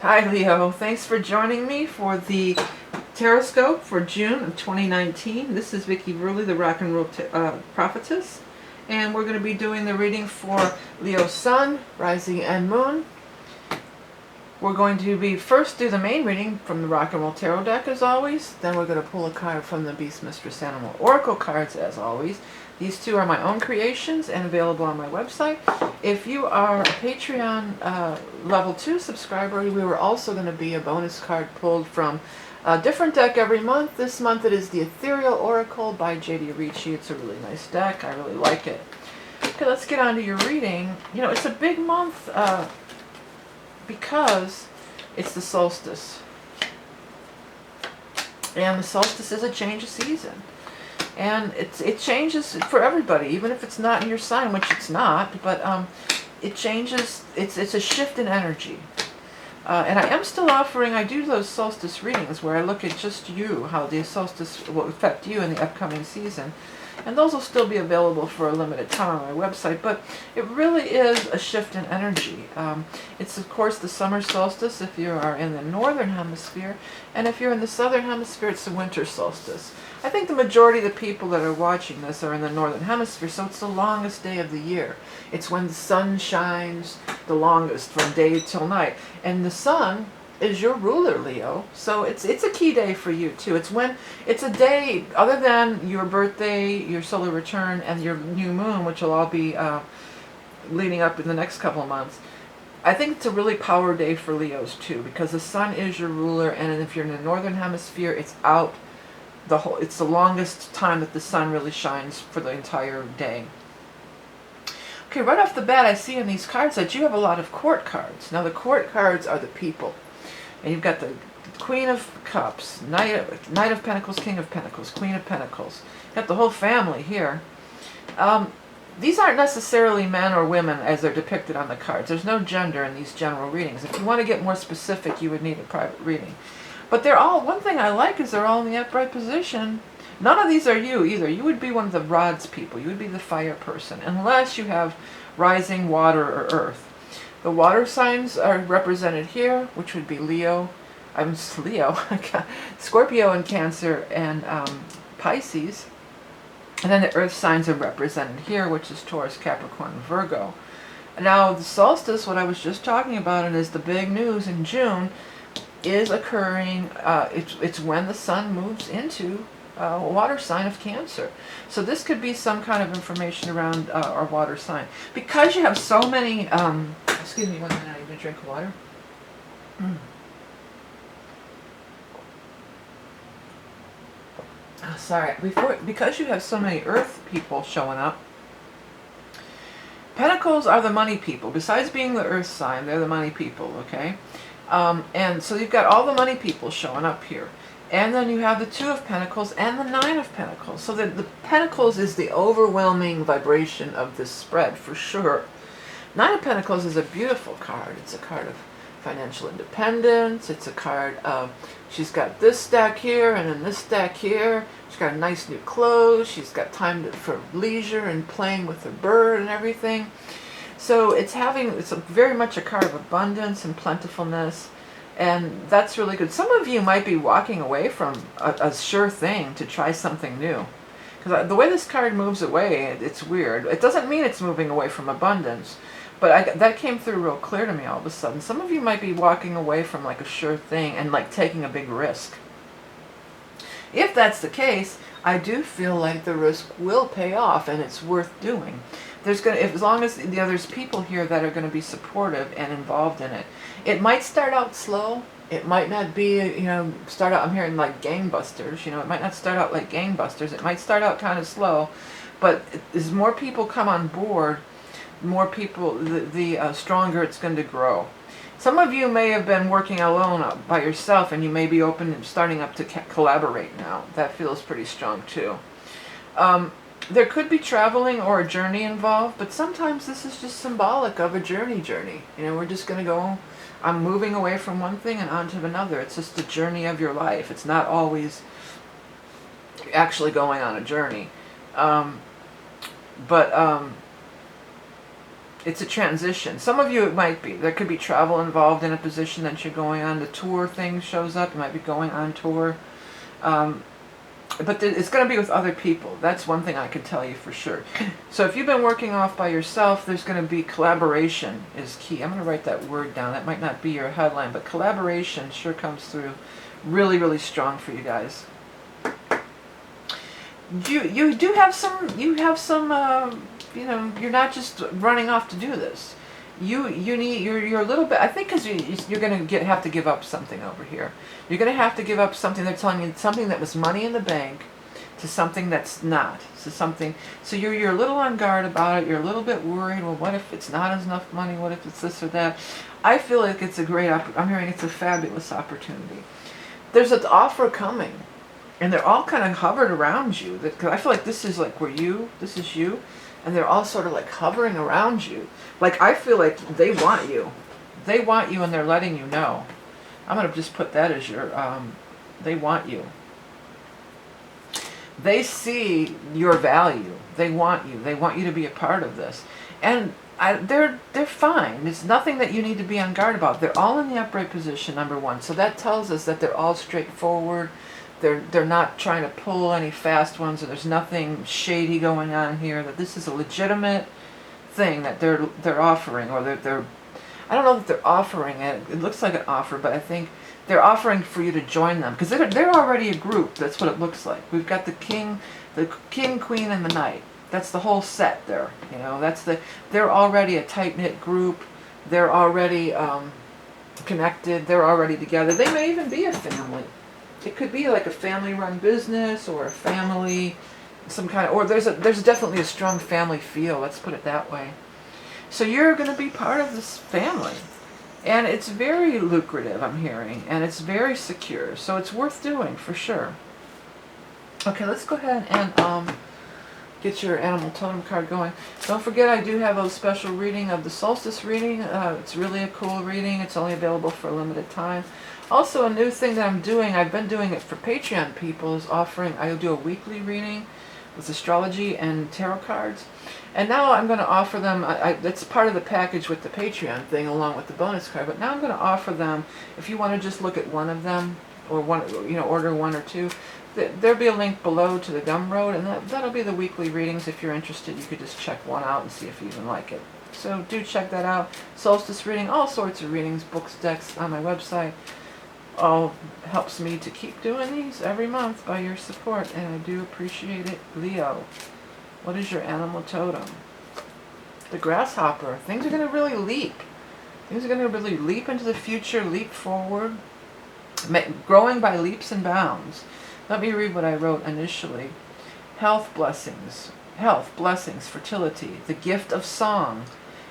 Hi Leo, thanks for joining me for the Taroscope for June of 2019. This is Vickie, the rock and roll prophetess, and we're going to be doing the reading for Leo's Sun, Rising, and Moon. We're going to first do the main reading from the Rock and Roll Tarot deck as always. Then we're going to pull a card from the Beast Mistress Animal Oracle cards as always. These two are my own creations and available on my website. If you are a Patreon level 2 subscriber, we were also going to be a bonus card pulled from a different deck every month. This month it is the Ethereal Oracle by J.D. Ricci. It's a really nice deck. I really like it. Okay, let's get on to your reading. You know, it's a big month because it's the solstice. And the solstice is a change of season. And it changes for everybody, even if it's not in your sign, which it's not, but it changes, it's a shift in energy. And I am still offering, I do those solstice readings where I look at just you, how the solstice will affect you in the upcoming season. And those will still be available for a limited time on my website, but it really is a shift in energy. It's of course the summer solstice if you are in the northern hemisphere, and if you're in the southern hemisphere it's the winter solstice. I think the majority of the people that are watching this are in the northern hemisphere, so it's the longest day of the year. It's when the sun shines the longest from day till night, and the sun is your ruler, Leo. So it's a key day for you too. It's a day other than your birthday, your solar return, and your new moon, which will all be leading up in the next couple of months. I think it's a really power day for Leos too, because the sun is your ruler, and if you're in the northern hemisphere, it's the longest time that the sun really shines for the entire day. Okay, right off the bat, I see in these cards that you have a lot of court cards. Now the court cards are the people. And you've got the Queen of Cups, Knight of Pentacles, King of Pentacles, Queen of Pentacles. You've got the whole family here. These aren't necessarily men or women as they're depicted on the cards. There's no gender in these general readings. If you want to get more specific, you would need a private reading. But they're all, one thing I like is they're all in the upright position. None of these are you either. You would be one of the rods people. You would be the fire person, unless you have rising, water, or earth. The water signs are represented here, which would be Scorpio and Cancer and Pisces. And then the earth signs are represented here, which is Taurus, Capricorn, and Virgo. Now the solstice, what I was just talking about, and is the big news in June, is occurring, it's when the sun moves into a water sign of Cancer. So this could be some kind of information around our water sign. Because you have so many, excuse me 1 minute, I need a drink of water. Oh, sorry, because you have so many earth people showing up, Pentacles are the money people. Besides being the earth sign, they're the money people, okay? And so you've got all the money people showing up here. And then you have the Two of Pentacles and the Nine of Pentacles. So the Pentacles is the overwhelming vibration of this spread, for sure. Nine of Pentacles is a beautiful card. It's a card of financial independence. It's a card of, she's got this stack here and then this stack here. She's got nice new clothes. She's got time for leisure and playing with her bird and everything. So it's very much a card of abundance and plentifulness. And that's really good. Some of you might be walking away from a sure thing to try something new. Because the way this card moves away, it's weird. It doesn't mean it's moving away from abundance. But that came through real clear to me all of a sudden. Some of you might be walking away from like a sure thing and like taking a big risk. If that's the case, I do feel like the risk will pay off and it's worth doing. As long as there's people here that are going to be supportive and involved in it. It might start out slow. It might not be, start out, I'm hearing like gangbusters, it might not start out like gangbusters. It might start out kind of slow, but as more people come on board, more people, the stronger it's going to grow. Some of you may have been working alone by yourself, and you may be open and starting up to collaborate now. That feels pretty strong too. There could be traveling or a journey involved, but sometimes this is just symbolic of a journey. We're just going to go, I'm moving away from one thing and onto another. It's just the journey of your life. It's not always actually going on a journey. It's a transition. Some of you it might be. There could be travel involved in a position that you're going on. The tour thing shows up. You might be going on tour. But it's going to be with other people. That's one thing I can tell you for sure. So if you've been working off by yourself, there's going to be collaboration is key. I'm going to write that word down. That might not be your headline, but collaboration sure comes through really, really strong for you guys. You do have some, you know, you're not just running off to do this. You're a little bit, I think, because you're going to have to give up something over here. You're going to have to give up something. They're telling you something that was money in the bank to something that's not. So you're a little on guard about it. You're a little bit worried. Well, what if it's not enough money? What if it's this or that? I feel like it's a great, I'm hearing it's a fabulous opportunity. There's an offer coming, and they're all kind of hovered around you. Because I feel like this is like this is you. And they're all sort of like hovering around you. Like, I feel like they want you. They want you, and they're letting you know. I'm going to just put that as your, they want you. They see your value. They want you. They want you to be a part of this. And they're fine. There's nothing that you need to be on guard about. They're all in the upright position, number one. So that tells us that they're all straightforward. They're not trying to pull any fast ones, or there's nothing shady going on here. That this is a legitimate thing that they're offering, or they're I don't know that they're offering it. It looks like an offer, but I think they're offering for you to join them because they're already a group. That's what it looks like. We've got the king, queen, and the knight. That's the whole set there. You know, they're already a tight-knit group. They're already connected. They're already together. They may even be a family. It could be like a family-run business, or a family, some kind of, or there's definitely a strong family feel. Let's put it that way. So you're going to be part of this family, and it's very lucrative, I'm hearing, and it's very secure. So it's worth doing for sure. Okay, let's go ahead and get your animal totem card going. Don't forget, I do have a special reading of the solstice reading. It's really a cool reading. It's only available for a limited time. Also, a new thing that I'm doing, I've been doing it for Patreon people, is offering, I'll do a weekly reading with astrology and tarot cards. And now I'm going to offer them, that's part of the package with the Patreon thing along with the bonus card, but now I'm going to offer them, if you want to just look at one of them, or one, you know, order one or two, there'll be a link below to the Gumroad, and that'll be the weekly readings. If you're interested, you could just check one out and see if you even like it. So do check that out. Solstice reading, all sorts of readings, books, decks on my website. All helps me to keep doing these every month by your support, and I do appreciate it. Leo, what is your animal totem? The grasshopper. Things are going to really leap. Things are going to really leap into the future, leap forward, growing by leaps and bounds. Let me read what I wrote initially. Health blessings, fertility, the gift of song.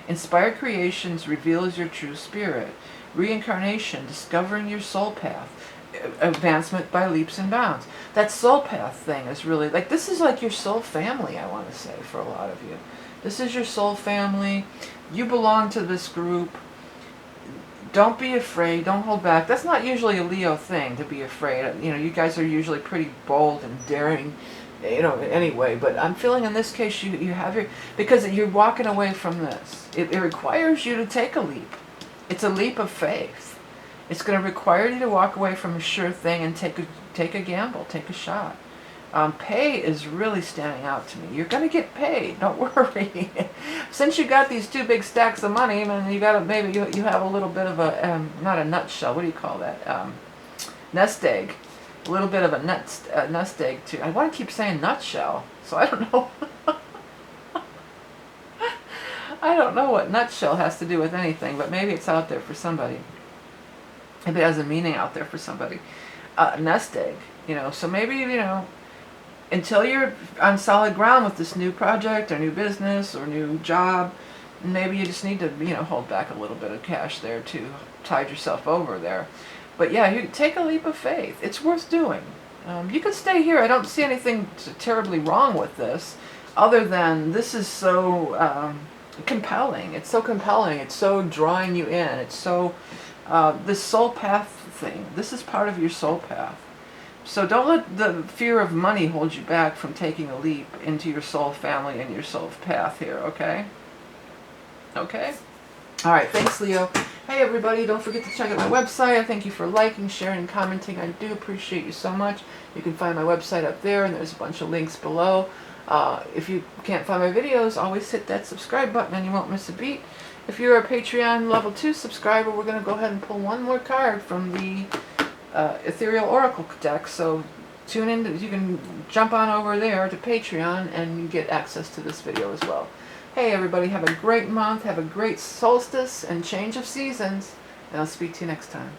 Inspired creations reveals your true spirit. Reincarnation, discovering your soul path. Advancement by leaps and bounds. That soul path thing is really, like, this is like your soul family, I want to say, for a lot of you. This is your soul family. You belong to this group. Don't be afraid. Don't hold back. That's not usually a Leo thing, to be afraid. You know, you guys are usually pretty bold and daring, you know, anyway. But I'm feeling in this case you have your, because you're walking away from this. It requires you to take a leap. It's a leap of faith. It's going to require you to walk away from a sure thing and take a gamble, take a shot. Pay is really standing out to me. You're going to get paid. Don't worry. Since you got these two big stacks of money, and you got maybe you have a little bit of a not a nutshell. What do you call that? Nest egg. A little bit of a nest egg too. I want to keep saying nutshell, so I don't know. I don't know what nutshell has to do with anything, but maybe it's out there for somebody. Maybe it has a meaning out there for somebody. Nest egg, you know. So maybe, you know, until you're on solid ground with this new project or new business or new job, maybe you just need to, you know, hold back a little bit of cash there to tide yourself over there. But yeah, you take a leap of faith. It's worth doing. You can stay here. I don't see anything terribly wrong with this, other than this is so compelling. It's so compelling. It's so drawing you in. It's so this soul path thing. This is part of your soul path. So don't let the fear of money hold you back from taking a leap into your soul family and your soul path here, okay? Okay? All right, thanks, Leo. Hey, everybody, don't forget to check out my website. I thank you for liking, sharing, and commenting. I do appreciate you so much. You can find my website up there, and there's a bunch of links below. If you can't find my videos, always hit that subscribe button and you won't miss a beat. If you're a Patreon level 2 subscriber, we're going to go ahead and pull one more card from the Ethereal Oracle deck. So tune in. You can jump on over there to Patreon and you get access to this video as well. Hey everybody, have a great month, have a great solstice and change of seasons, and I'll speak to you next time.